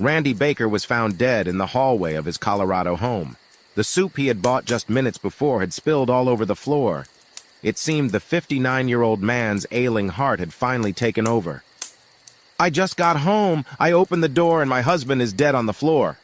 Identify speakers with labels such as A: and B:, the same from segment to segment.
A: Randy Baker was found dead in the hallway of his Colorado home. The soup he had bought just minutes before had spilled all over the floor. It seemed the 59-year-old man's ailing heart had finally taken over. "I just got home. I opened the door and my husband is dead on the floor."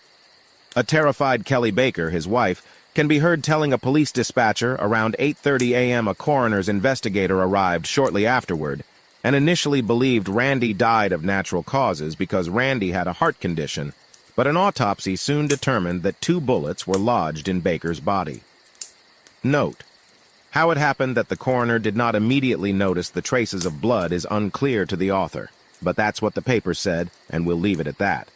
A: A terrified Kelly Baker, his wife, can be heard telling a police dispatcher around 8:30 a.m. a coroner's investigator arrived shortly afterward and initially believed Randy died of natural causes because Randy had a heart condition, but an autopsy soon determined that 2 bullets were lodged in Baker's body. Note: how it happened that the coroner did not immediately notice the traces of blood is unclear to the author, but that's what the paper said, and we'll leave it at that.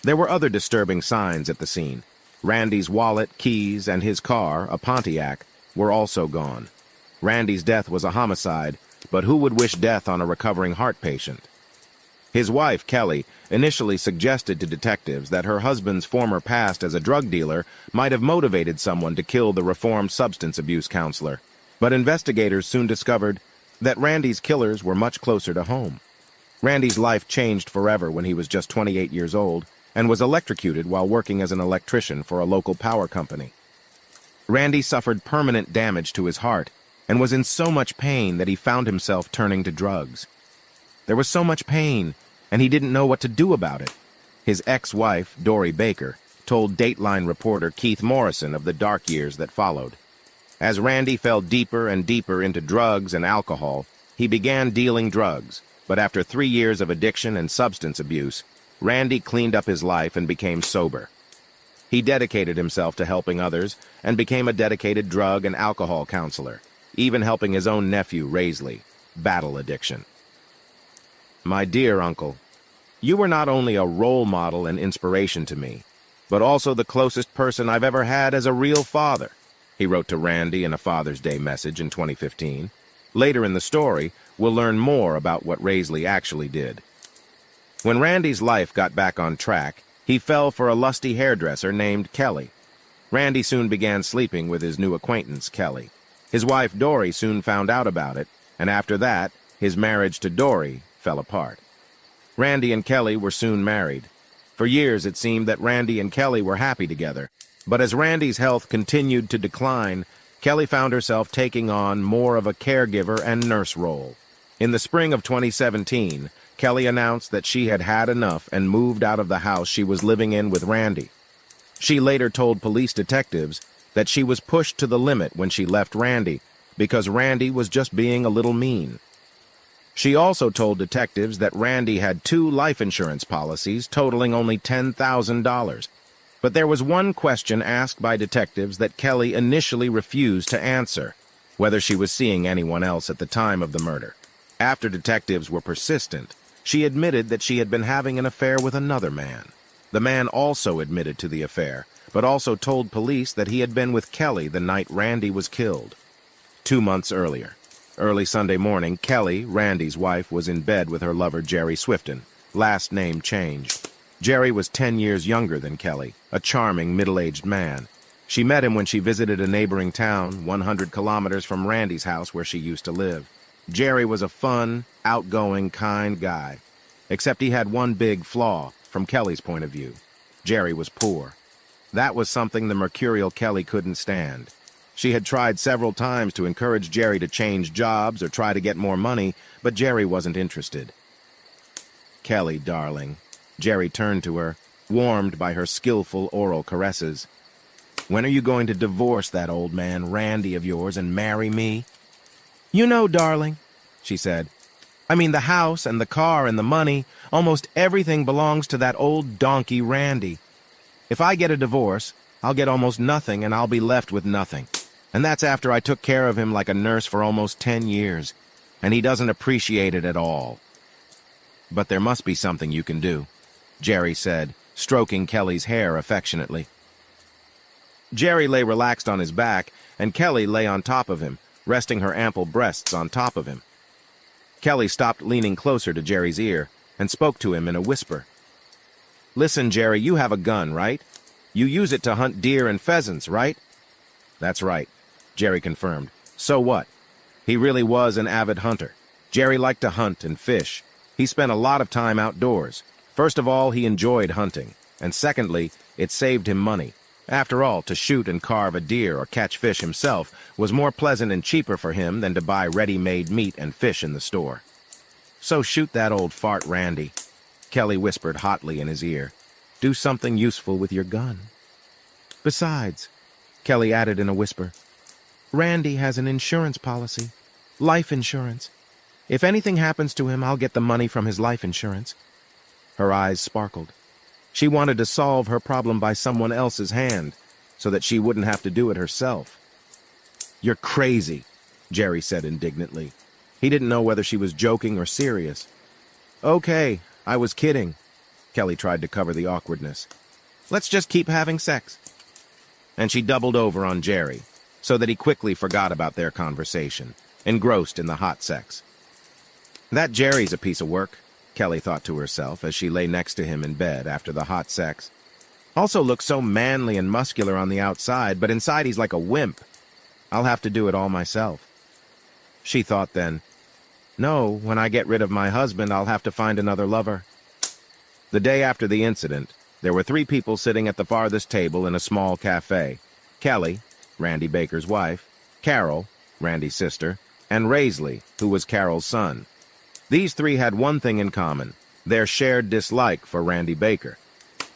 A: There were other disturbing signs at the scene. Randy's wallet, keys, and his car, a Pontiac, were also gone. Randy's death was a homicide, but who would wish death on a recovering heart patient? His wife, Kelly, initially suggested to detectives that her husband's former past as a drug dealer might have motivated someone to kill the reformed substance abuse counselor, but investigators soon discovered that Randy's killers were much closer to home. Randy's life changed forever when he was just 28 years old, and was electrocuted while working as an electrician for a local power company. Randy suffered permanent damage to his heart and was in so much pain that he found himself turning to drugs. There was so much pain, and he didn't know what to do about it. His ex-wife, Dory Baker, told Dateline reporter Keith Morrison of the dark years that followed. As Randy fell deeper and deeper into drugs and alcohol, he began dealing drugs, but after 3 years of addiction and substance abuse, Randy cleaned up his life and became sober. He dedicated himself to helping others and became a dedicated drug and alcohol counselor, even helping his own nephew, Raisley, battle addiction. "My dear uncle, you were not only a role model and inspiration to me, but also the closest person I've ever had as a real father," he wrote to Randy in a Father's Day message in 2015. Later in the story, we'll learn more about what Raisley actually did. When Randy's life got back on track, he fell for a lusty hairdresser named Kelly. Randy soon began sleeping with his new acquaintance, Kelly. His wife, Dory, soon found out about it, and after that, his marriage to Dory fell apart. Randy and Kelly were soon married. For years, it seemed that Randy and Kelly were happy together, but as Randy's health continued to decline, Kelly found herself taking on more of a caregiver and nurse role. In the spring of 2017, Kelly announced that she had had enough and moved out of the house she was living in with Randy. She later told police detectives that she was pushed to the limit when she left Randy because Randy was just being a little mean. She also told detectives that Randy had 2 life insurance policies totaling only $10,000. But there was one question asked by detectives that Kelly initially refused to answer: whether she was seeing anyone else at the time of the murder. After detectives were persistent, she admitted that she had been having an affair with another man. The man also admitted to the affair, but also told police that he had been with Kelly the night Randy was killed. 2 months earlier, early Sunday morning, Kelly, Randy's wife, was in bed with her lover Jerry Swifton, last name changed. Jerry was 10 years younger than Kelly, a charming middle-aged man. She met him when she visited a neighboring town, 100 kilometers from Randy's house where she used to live. Jerry was a fun, outgoing, kind guy, except he had one big flaw from Kelly's point of view. Jerry was poor. That was something the mercurial Kelly couldn't stand. She had tried several times to encourage Jerry to change jobs or try to get more money, but Jerry wasn't interested. "Kelly, darling," Jerry turned to her, warmed by her skillful oral caresses. "When are you going to divorce that old man Randy of yours and marry me?" "You know, darling," she said. "I mean, the house and the car and the money, almost everything belongs to that old donkey Randy. If I get a divorce, I'll get almost nothing and I'll be left with nothing. And that's after I took care of him like a nurse for almost 10 years, and he doesn't appreciate it at all." "But there must be something you can do," Jerry said, stroking Kelly's hair affectionately. Jerry lay relaxed on his back, and Kelly lay on top of him, resting her ample breasts on top of him. Kelly stopped leaning closer to Jerry's ear and spoke to him in a whisper. "Listen, Jerry, you have a gun, right? You use it to hunt deer and pheasants, right?" "That's right," Jerry confirmed. "So what?" He really was an avid hunter. Jerry liked to hunt and fish. He spent a lot of time outdoors. First of all, he enjoyed hunting, and secondly, it saved him money. After all, to shoot and carve a deer or catch fish himself was more pleasant and cheaper for him than to buy ready-made meat and fish in the store. "So shoot that old fart, Randy," Kelly whispered hotly in his ear. "Do something useful with your gun." "Besides," Kelly added in a whisper, "Randy has an insurance policy. Life insurance. If anything happens to him, I'll get the money from his life insurance." Her eyes sparkled. She wanted to solve her problem by someone else's hand, so that she wouldn't have to do it herself. "You're crazy," Jerry said indignantly. He didn't know whether she was joking or serious. "Okay, I was kidding." Kelly tried to cover the awkwardness. "Let's just keep having sex." And she doubled over on Jerry, so that he quickly forgot about their conversation, engrossed in the hot sex. "That Jerry's a piece of work," Kelly thought to herself as she lay next to him in bed after the hot sex. "Also looks so manly and muscular on the outside, but inside he's like a wimp. I'll have to do it all myself." She thought then, "No, when I get rid of my husband, I'll have to find another lover." The day after the incident, there were 3 people sitting at the farthest table in a small cafe. Kelly, Randy Baker's wife, Carol, Randy's sister, and Raisley, who was Carol's son. These 3 had one thing in common, their shared dislike for Randy Baker.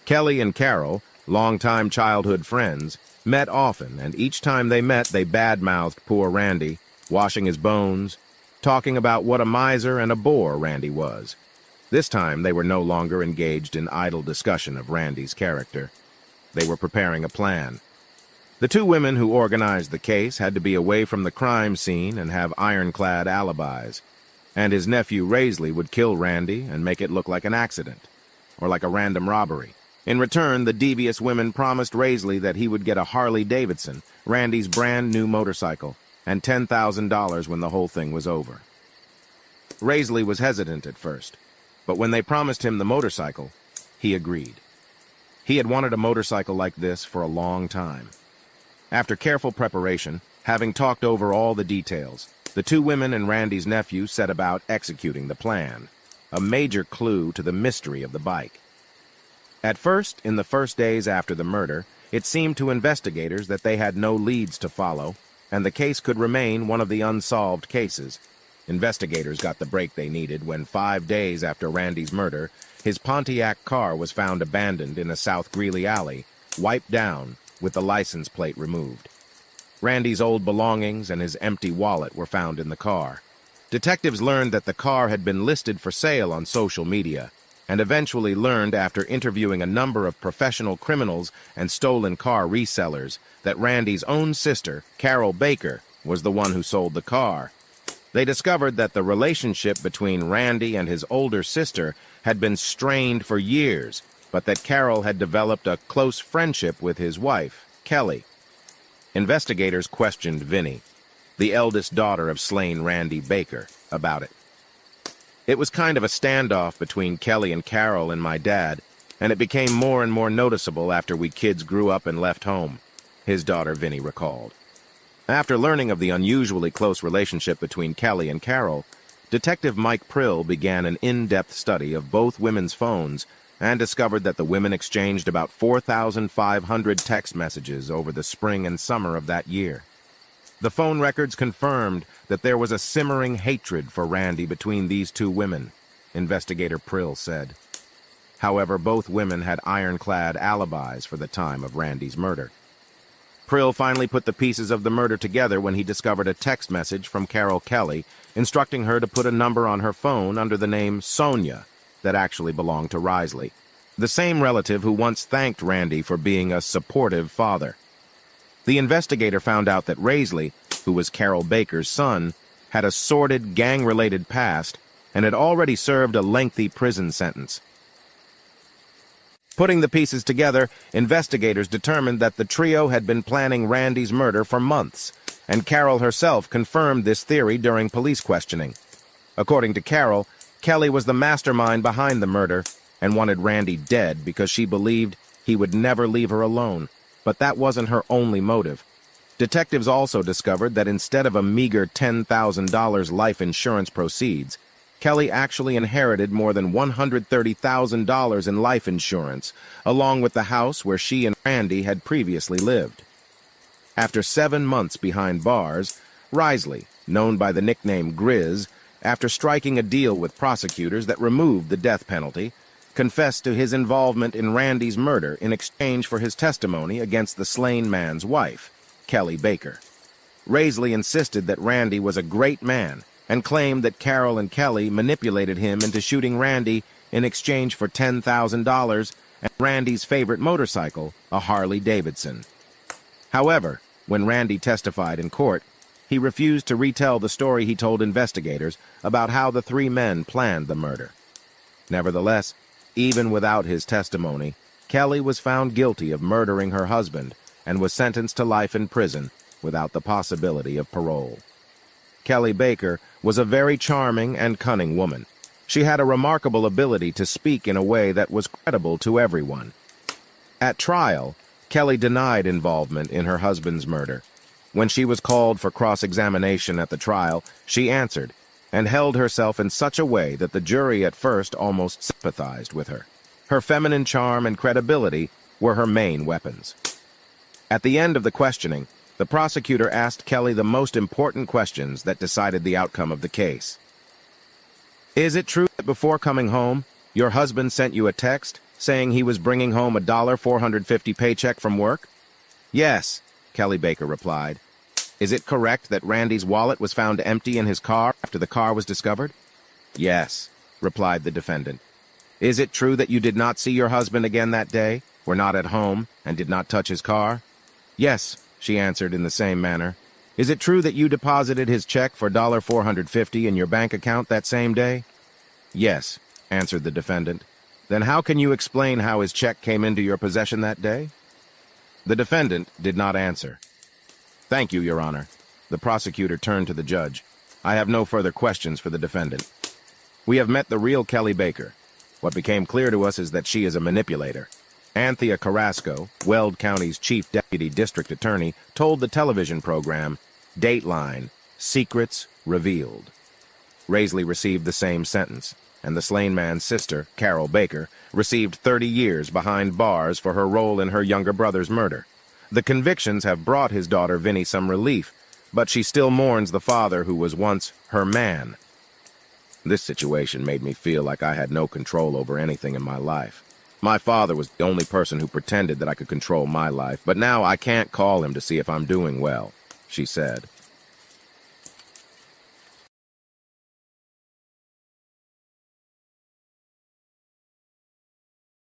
A: Kelly and Carol, longtime childhood friends, met often, and each time they met, they bad-mouthed poor Randy, washing his bones, talking about what a miser and a bore Randy was. This time, they were no longer engaged in idle discussion of Randy's character. They were preparing a plan. The 2 women who organized the case had to be away from the crime scene and have ironclad alibis. And his nephew Raisley would kill Randy and make it look like an accident, or like a random robbery. In return, the devious women promised Raisley that he would get a Harley-Davidson, Randy's brand-new motorcycle, and $10,000 when the whole thing was over. Raisley was hesitant at first, but when they promised him the motorcycle, he agreed. He had wanted a motorcycle like this for a long time. After careful preparation, having talked over all the details, the 2 women and Randy's nephew set about executing the plan, a major clue to the mystery of the bike. At first, in the first days after the murder, it seemed to investigators that they had no leads to follow, and the case could remain one of the unsolved cases. Investigators got the break they needed when 5 days after Randy's murder, his Pontiac car was found abandoned in a South Greeley alley, wiped down, with the license plate removed. Randy's old belongings and his empty wallet were found in the car. Detectives learned that the car had been listed for sale on social media, and eventually learned after interviewing a number of professional criminals and stolen car resellers that Randy's own sister, Carol Baker, was the one who sold the car. They discovered that the relationship between Randy and his older sister had been strained for years, but that Carol had developed a close friendship with his wife, Kelly. Investigators questioned Vinnie, the eldest daughter of slain Randy Baker, about it. "It was kind of a standoff between Kelly and Carol and my dad, and it became more and more noticeable after we kids grew up and left home," his daughter Vinnie recalled. After learning of the unusually close relationship between Kelly and Carol, Detective Mike Prill began an in-depth study of both women's phones and discovered that the women exchanged about 4,500 text messages over the spring and summer of that year. The phone records confirmed that there was a simmering hatred for Randy between these 2 women, investigator Prill said. However, both women had ironclad alibis for the time of Randy's murder. Prill finally put the pieces of the murder together when he discovered a text message from Carol Kelly instructing her to put a number on her phone under the name Sonia that actually belonged to Raisley, the same relative who once thanked Randy for being a supportive father. The investigator found out that Raisley, who was Carol Baker's son, had a sordid gang-related past and had already served a lengthy prison sentence. Putting the pieces together, investigators determined that the trio had been planning Randy's murder for months, and Carol herself confirmed this theory during police questioning. According to Carol, Kelly was the mastermind behind the murder and wanted Randy dead because she believed he would never leave her alone, but that wasn't her only motive. Detectives also discovered that instead of a meager $10,000 life insurance proceeds, Kelly actually inherited more than $130,000 in life insurance, along with the house where she and Randy had previously lived. After 7 months behind bars, Risley, known by the nickname Grizz, after striking a deal with prosecutors that removed the death penalty, confessed to his involvement in Randy's murder in exchange for his testimony against the slain man's wife, Kelly Baker. Risley insisted that Randy was a great man and claimed that Carol and Kelly manipulated him into shooting Randy in exchange for $10,000 and Randy's favorite motorcycle, a Harley-Davidson. However, when Randy testified in court, he refused to retell the story he told investigators about how the 3 men planned the murder. Nevertheless, even without his testimony, Kelly was found guilty of murdering her husband and was sentenced to life in prison without the possibility of parole. Kelly Baker was a very charming and cunning woman. She had a remarkable ability to speak in a way that was credible to everyone. At trial, Kelly denied involvement in her husband's murder. When she was called for cross-examination at the trial, she answered and held herself in such a way that the jury at first almost sympathized with her. Her feminine charm and credibility were her main weapons. At the end of the questioning, the prosecutor asked Kelly the most important questions that decided the outcome of the case. Is it true that before coming home, your husband sent you a text saying he was bringing home a $450 paycheck from work? Yes, Kelly Baker replied. Is it correct that Randy's wallet was found empty in his car after the car was discovered? Yes, replied the defendant. Is it true that you did not see your husband again that day, were not at home, and did not touch his car? Yes, she answered in the same manner. Is it true that you deposited his check for $450 in your bank account that same day? Yes, answered the defendant. Then how can you explain how his check came into your possession that day? The defendant did not answer. Thank you, Your Honor. The prosecutor turned to the judge. I have no further questions for the defendant. We have met the real Kelly Baker. What became clear to us is that she is a manipulator. Anthea Carrasco, Weld County's chief deputy district attorney, told the television program, Dateline, Secrets Revealed. Risley received the same sentence, and the slain man's sister, Carol Baker, received 30 years behind bars for her role in her younger brother's murder. The convictions have brought his daughter Vinnie some relief, but she still mourns the father who was once her man. This situation made me feel like I had no control over anything in my life. My father was the only person who pretended that I could control my life, but now I can't call him to see if I'm doing well, she said.